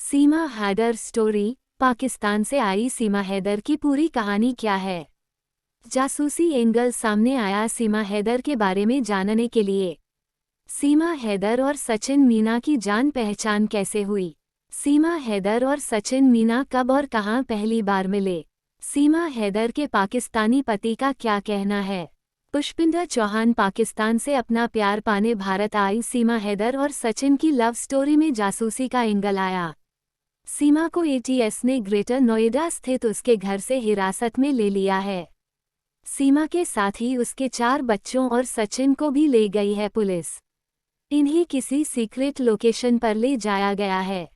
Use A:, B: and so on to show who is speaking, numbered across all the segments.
A: सीमा Haider story. Pakistan से आई सीमा हैदर की पूरी कहानी क्या है? जासूसी एंगल सामने आया सीमा हैदर के बारे में जानने के लिए। सीमा हैदर और सचिन मीना की जान पहचान कैसे हुई? सीमा हैदर और सचिन मीना कब और कहां पहली बार मिले? सीमा हैदर के पाकिस्तानी पति का क्या कहना है? पुष्पिंदर चौहान पाकिस्तान से अपना प्यार पाने भारत आई सीमा हैदर और सचिन की लव स्टोरी में जासूसी का एंगल आया। सीमा को एटीएस ने ग्रेटर नोएडा स्थित उसके घर से हिरासत में ले लिया है। सीमा के साथ ही उसके 4 बच्चों और सचिन को भी ले गई है पुलिस। इन्हें किसी सीक्रेट लोकेशन पर ले जाया गया है।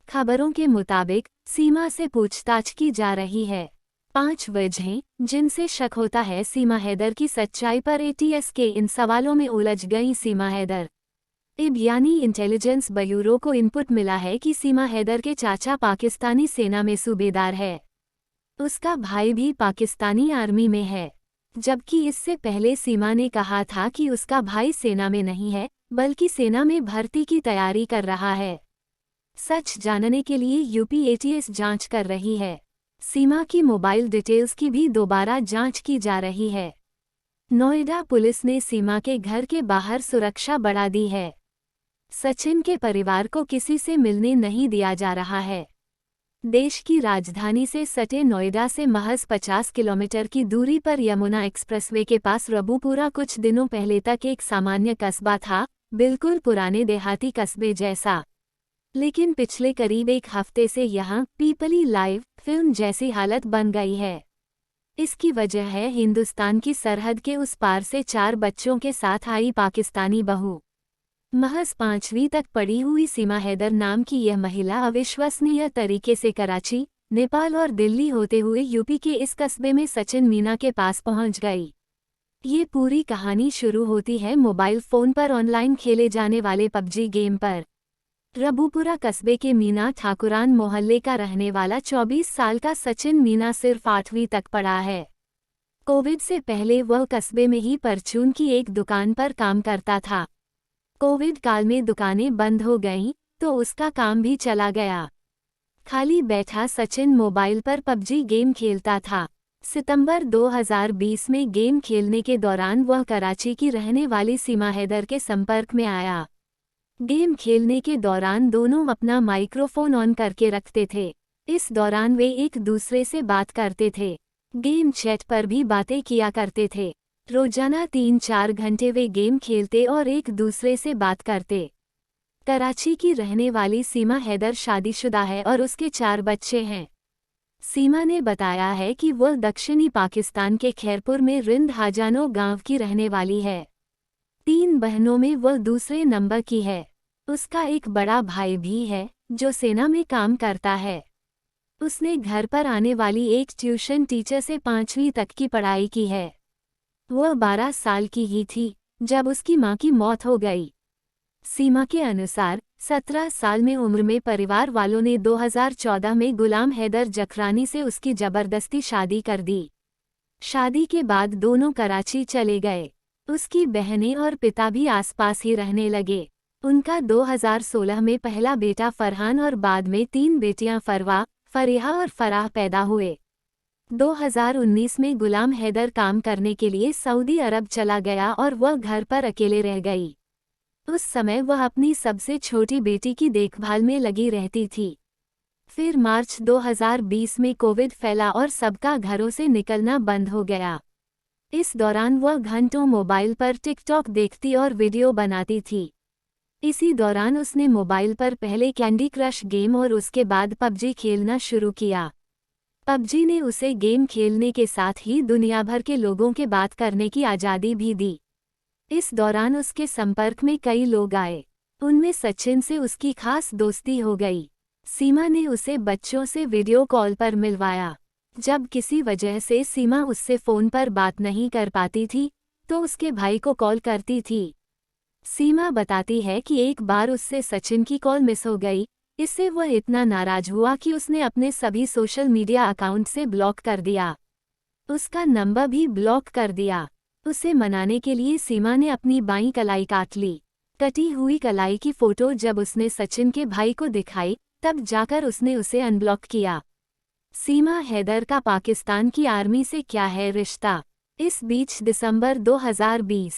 A: खबरों के मुताबिक सीमा से पूछताछ की जा रही है। 5 वजहें जिनसे शक होता है सीमा हैदर की सच्चाई पर। एटीएस के इन सवालों में उलझ गई सीमा हैदर। इब यानी इंटेलिजेंस ब्यूरो को इनपुट मिला है कि सीमा हैदर के चाचा पाकिस्तानी सेना में सूबेदार है। उसका भाई भी पाकिस्तानी आर्मी में है, जबकि इससे पहले सीमा ने कहा था कि उसका भाई सेना में नहीं है बल्कि सेना में भर्ती की तैयारी कर रहा है। सच जानने के लिए यूपी एटीएस जांच कर रही है। सीमा की मोबाइल डिटेल्स की भी दोबारा जांच की जा रही है। नोएडा पुलिस ने सीमा के घर के बाहर सुरक्षा बढ़ा दी है। सचिन के परिवार को किसी से मिलने नहीं दिया जा रहा है। देश की राजधानी से सटे नोएडा से महज 50 किलोमीटर की दूरी पर यमुना एक्सप्रेसवे के पास रबूपुरा कुछ दिनों पहले तक एक सामान्य कस्बा था, बिल्कुल पुराने देहाती कस्बे जैसा। लेकिन पिछले करीब 1 हफ्ते से यहाँ पीपली लाइव फिल्म जैसी हालत बन गई है। इसकी वजह है हिंदुस्तान की सरहद के उस पार से 4 बच्चों के साथ आई पाकिस्तानी बहू। महज 5वीं तक पढ़ी हुई सीमा हैदर नाम की यह महिला अविश्वसनीय तरीके से कराची, नेपाल और दिल्ली होते हुए यूपी के इस कस्बे में सचिन मीना के पास पहुंच गई। ये पूरी कहानी शुरू होती है मोबाइल फ़ोन पर ऑनलाइन खेले जाने वाले पबजी गेम पर। रबूपुरा कस्बे के मीना ठाकुरान मोहल्ले का रहने वाला 24 साल का सचिन मीना सिर्फ 8वीं तक पढ़ा है। कोविड से पहले वह कस्बे में ही परचून की एक दुकान पर काम करता था। कोविड काल में दुकानें बंद हो गईं, तो उसका काम भी चला गया। खाली बैठा सचिन मोबाइल पर पबजी गेम खेलता था। सितंबर 2020 में गेम खेलने के दौरान वह कराची की रहने वाली सीमा हैदर के संपर्क में आया। गेम खेलने के दौरान दोनों अपना माइक्रोफोन ऑन करके रखते थे। इस दौरान वे एक दूसरे से बात करते थे। गेम चैट पर भी बातें किया करते थे। रोजाना 3-4 घंटे वे गेम खेलते और एक दूसरे से बात करते। कराची की रहने वाली सीमा हैदर शादीशुदा है और उसके 4 बच्चे हैं। सीमा ने बताया है कि वह दक्षिणी पाकिस्तान के खैरपुर में रिंद हाजानो गांव की रहने वाली है। 3 बहनों में वह दूसरे नंबर की है। उसका एक बड़ा भाई भी है जो सेना में काम करता है। उसने घर पर आने वाली एक ट्यूशन टीचर से 5वीं तक की पढ़ाई की है। वह 12 साल की ही थी जब उसकी मां की मौत हो गई। सीमा के अनुसार 17 साल में उम्र में परिवार वालों ने 2014 में गुलाम हैदर जखरानी से उसकी जबरदस्ती शादी कर दी। शादी के बाद दोनों कराची चले गए। उसकी बहनें और पिता भी आसपास ही रहने लगे। उनका 2016 में पहला बेटा फरहान और बाद में 3 बेटियां फरवा, फरीहा और फराह पैदा हुए। 2019 में गुलाम हैदर काम करने के लिए सऊदी अरब चला गया और वह घर पर अकेले रह गई। उस समय वह अपनी सबसे छोटी बेटी की देखभाल में लगी रहती थी। फिर मार्च 2020 में कोविड फैला और सबका घरों से निकलना बंद हो गया। इस दौरान वह घंटों मोबाइल पर टिकटॉक देखती और वीडियो बनाती थी। इसी दौरान उसने मोबाइल पर पहले कैंडी क्रश गेम और उसके बाद पबजी खेलना शुरू किया। पबजी ने उसे गेम खेलने के साथ ही दुनिया भर के लोगों के बात करने की आज़ादी भी दी। इस दौरान उसके संपर्क में कई लोग आए। उनमें सचिन से उसकी खास दोस्ती हो गई। सीमा ने उसे बच्चों से वीडियो कॉल पर मिलवाया। जब किसी वजह से सीमा उससे फ़ोन पर बात नहीं कर पाती थी, तो उसके भाई को कॉल करती थी। सीमा बताती है कि एक बार उससे सचिन की कॉल मिस हो गई। इससे वह इतना नाराज हुआ कि उसने अपने सभी सोशल मीडिया अकाउंट से ब्लॉक कर दिया। उसका नंबर भी ब्लॉक कर दिया। उसे मनाने के लिए सीमा ने अपनी बाईं कलाई काट ली। कटी हुई कलाई की फोटो जब उसने सचिन के भाई को दिखाई, तब जाकर उसने उसे अनब्लॉक किया। सीमा हैदर का पाकिस्तान की आर्मी से क्या है रिश्ता? इस बीच दिसंबर 2020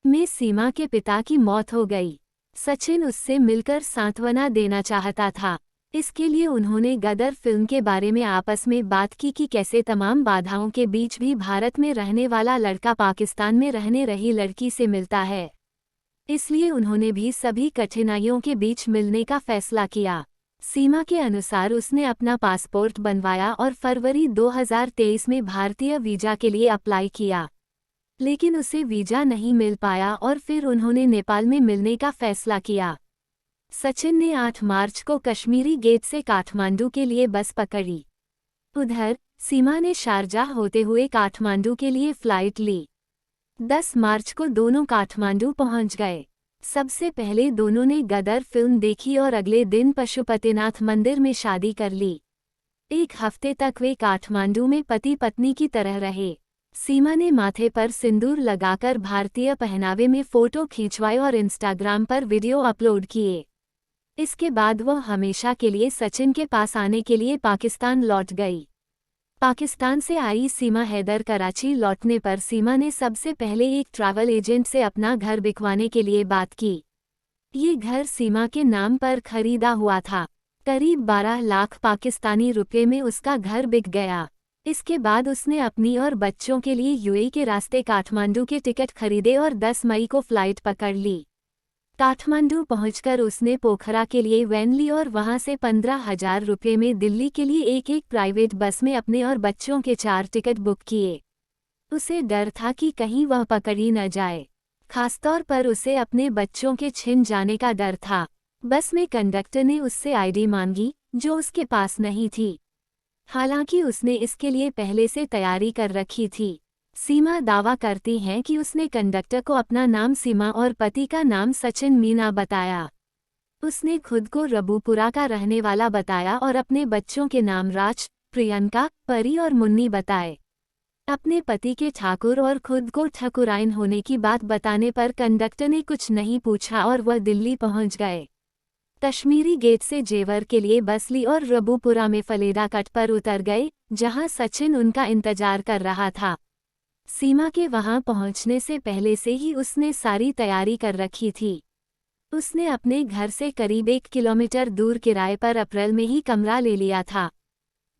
A: में सीमा के पिता की मौत हो गई। सचिन उससे मिलकर सांत्वना देना चाहता था। इसके लिए उन्होंने गदर फिल्म के बारे में आपस में बात की कि कैसे तमाम बाधाओं के बीच भी भारत में रहने वाला लड़का पाकिस्तान में रहने रही लड़की से मिलता है। इसलिए उन्होंने भी सभी कठिनाइयों के बीच मिलने का फैसला किया। सीमा के अनुसार उसने अपना पासपोर्ट बनवाया और फरवरी 2023 में भारतीय वीजा के लिए अप्लाई किया, लेकिन उसे वीजा नहीं मिल पाया और फिर उन्होंने नेपाल में मिलने का फैसला किया। सचिन ने 8 मार्च को कश्मीरी गेट से काठमांडू के लिए बस पकड़ी। उधर सीमा ने शारजाह होते हुए काठमांडू के लिए फ्लाइट ली। 10 मार्च को दोनों काठमांडू पहुंच गए। सबसे पहले दोनों ने गदर फिल्म देखी और अगले दिन पशुपतिनाथ मंदिर में शादी कर ली। एक हफ्ते तक वे काठमांडू में पति पत्नी की तरह रहे। सीमा ने माथे पर सिंदूर लगाकर भारतीय पहनावे में फोटो खींचवाए और इंस्टाग्राम पर वीडियो अपलोड किए। इसके बाद वह हमेशा के लिए सचिन के पास आने के लिए पाकिस्तान लौट गई। पाकिस्तान से आई सीमा हैदर कराची लौटने पर सीमा ने सबसे पहले एक ट्रैवल एजेंट से अपना घर बिकवाने के लिए बात की। ये घर सीमा के नाम पर खरीदा हुआ था। करीब 12 लाख पाकिस्तानी रुपए में उसका घर बिक गया। इसके बाद उसने अपनी और बच्चों के लिए यूएई के रास्ते काठमांडू के टिकट खरीदे और 10 मई को फ्लाइट पकड़ ली। काठमांडू पहुंचकर उसने पोखरा के लिए वैन ली और वहां से 15,000 रुपये में दिल्ली के लिए एक प्राइवेट बस में अपने और बच्चों के 4 टिकट बुक किए। उसे डर था कि कहीं वह पकड़ी न जाए। खासतौर पर उसे अपने बच्चों के छिन जाने का डर था। बस में कंडक्टर ने उससे आईडी मांगी, जो उसके पास नहीं थी। हालांकि उसने इसके लिए पहले से तैयारी कर रखी थी। सीमा दावा करती हैं कि उसने कंडक्टर को अपना नाम सीमा और पति का नाम सचिन मीना बताया। उसने खुद को रबूपुरा का रहने वाला बताया और अपने बच्चों के नाम राज, प्रियंका, परी और मुन्नी बताए। अपने पति के ठाकुर और खुद को ठकुराइन होने की बात बताने पर कंडक्टर ने कुछ नहीं पूछा और वह दिल्ली पहुंच गए। कश्मीरी गेट से जेवर के लिए बस ली और रबूपुरा में फलेदा कट पर उतर गए, जहां सचिन उनका इंतजार कर रहा था। सीमा के वहां पहुंचने से पहले से ही उसने सारी तैयारी कर रखी थी। उसने अपने घर से करीब 1 किलोमीटर दूर किराए पर अप्रैल में ही कमरा ले लिया था।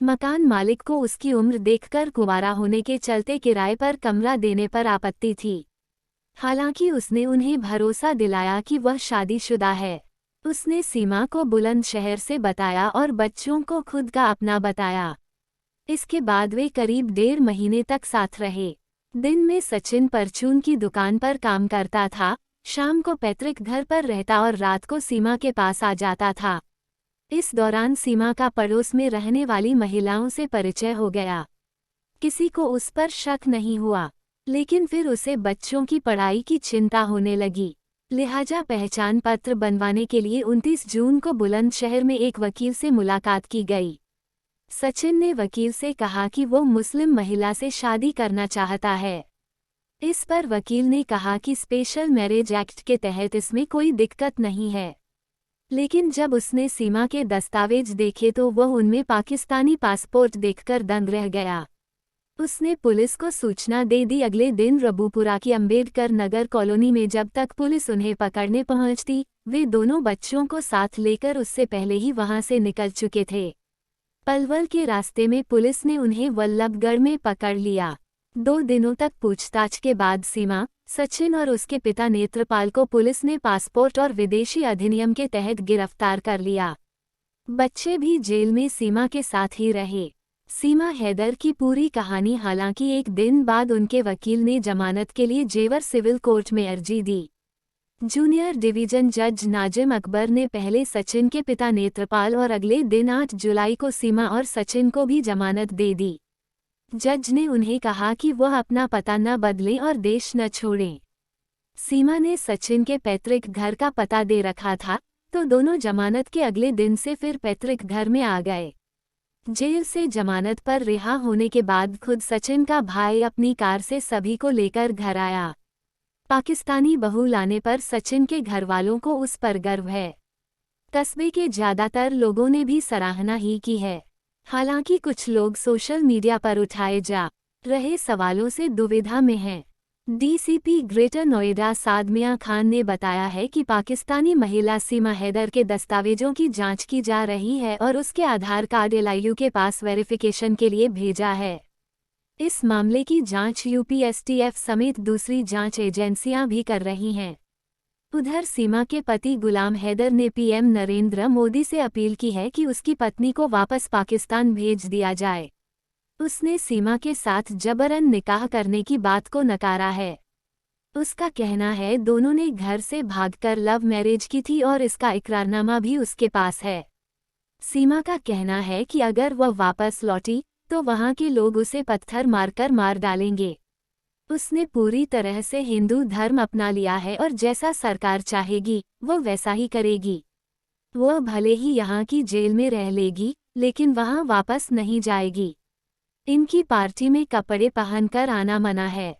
A: मकान मालिक को उसकी उम्र देखकर कुंवारा होने के चलते किराए पर कमरा देने पर आपत्ति थी। हालांकि उसने उन्हें भरोसा दिलाया कि वह शादीशुदा है। उसने सीमा को बुलंदशहर से बताया और बच्चों को खुद का अपना बताया। इसके बाद वे करीब 1.5 महीने तक साथ रहे। दिन में सचिन परचून की दुकान पर काम करता था, शाम को पैतृक घर पर रहता और रात को सीमा के पास आ जाता था। इस दौरान सीमा का पड़ोस में रहने वाली महिलाओं से परिचय हो गया। किसी को उस पर शक नहीं हुआ, लेकिन फिर उसे बच्चों की पढ़ाई की चिंता होने लगी। लिहाजा पहचान पत्र बनवाने के लिए 29 जून को बुलंदशहर में एक वकील से मुलाकात की गई। सचिन ने वकील से कहा कि वो मुस्लिम महिला से शादी करना चाहता है। इस पर वकील ने कहा कि स्पेशल मैरिज एक्ट के तहत इसमें कोई दिक्कत नहीं है। लेकिन जब उसने सीमा के दस्तावेज देखे तो वह उनमें पाकिस्तानी पासपोर्ट देखकर दंग रह गया। उसने पुलिस को सूचना दे दी। अगले दिन रबूपुरा की अंबेडकर नगर कॉलोनी में जब तक पुलिस उन्हें पकड़ने पहुंचती, वे दोनों बच्चों को साथ लेकर उससे पहले ही वहां से निकल चुके थे। पलवल के रास्ते में पुलिस ने उन्हें वल्लभगढ़ में पकड़ लिया। 2 दिनों तक पूछताछ के बाद सीमा, सचिन और उसके पिता नेत्रपाल को पुलिस ने पासपोर्ट और विदेशी अधिनियम के तहत गिरफ्तार कर लिया। बच्चे भी जेल में सीमा के साथ ही रहे। सीमा हैदर की पूरी कहानी। हालांकि 1 दिन बाद उनके वकील ने जमानत के लिए जेवर सिविल कोर्ट में अर्जी दी। जूनियर डिवीजन जज नाजिम अकबर ने पहले सचिन के पिता नेत्रपाल और अगले दिन 8 जुलाई को सीमा और सचिन को भी जमानत दे दी। जज ने उन्हें कहा कि वह अपना पता न बदलें और देश न छोड़ें। सीमा ने सचिन के पैतृक घर का पता दे रखा था, तो दोनों जमानत के अगले दिन से फिर पैतृक घर में आ गए। जेल से जमानत पर रिहा होने के बाद खुद सचिन का भाई अपनी कार से सभी को लेकर घर आया। पाकिस्तानी बहू लाने पर सचिन के घरवालों को उस पर गर्व है। कस्बे के ज्यादातर लोगों ने भी सराहना ही की है। हालांकि कुछ लोग सोशल मीडिया पर उठाए जा रहे सवालों से दुविधा में हैं। डीसीपी ग्रेटर नोएडा सादमिया खान ने बताया है कि पाकिस्तानी महिला सीमा हैदर के दस्तावेजों की जांच की जा रही है और उसके आधार कार्ड एलआईयू के पास वेरिफिकेशन के लिए भेजा है। इस मामले की जांच यूपीएसटीएफ समेत दूसरी जांच एजेंसियां भी कर रही हैं। उधर सीमा के पति गुलाम हैदर ने पीएम नरेंद्र मोदी से अपील की है कि उसकी पत्नी को वापस पाकिस्तान भेज दिया जाए। उसने सीमा के साथ जबरन निकाह करने की बात को नकारा है। उसका कहना है दोनों ने घर से भागकर लव मैरिज की थी और इसका इकरारनामा भी उसके पास है। सीमा का कहना है कि अगर वह वापस लौटी तो वहां के लोग उसे पत्थर मारकर मार डालेंगे। उसने पूरी तरह से हिंदू धर्म अपना लिया है और जैसा सरकार चाहेगी वो वैसा ही करेगी। वह भले ही यहाँ की जेल में रह लेगी लेकिन वहाँ वापस नहीं जाएगी। इनकी पार्टी में कपड़े पहनकर आना मना है।